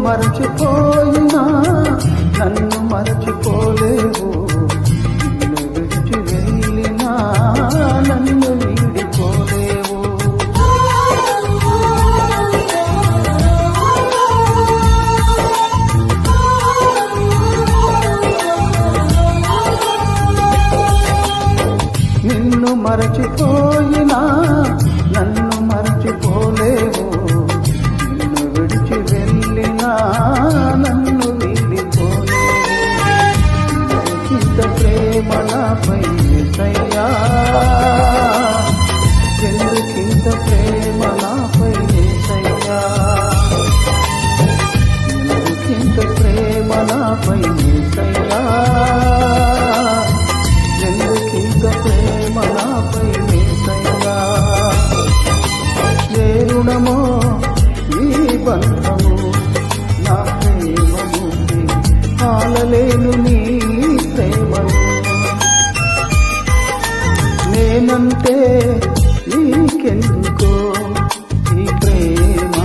మరచిపోయినా నన్ను మరచిపోలేవు, నిన్ను విడిచి వెళ్ళినా నన్ను వీడిపోలేవు. నిన్ను మరచిపోయినా నన్ను మరచిపోలేవు, నిన్ను విడిచి వెళ్ళినా నన్ను వీడిపోలేవు. ఇంత ప్రేమ నాపై యేసయ్యా, ఎందుకింత ప్రేమ నాపై యేసయ్యా, ఎందుకింత ప్రేమ నాపై యేసయ్యా, ఎందుకింత ప్రేమ నాపై యేసయ్యా. ఏ రుణమో ఈ బంధము నా ప్రేమము ఆలలేను నీ ప్రేమను. నేనంటే నీకెందుకో ఈ ప్రేమ,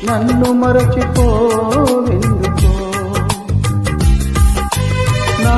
నన్ను మరచిపోవెందుకో. నా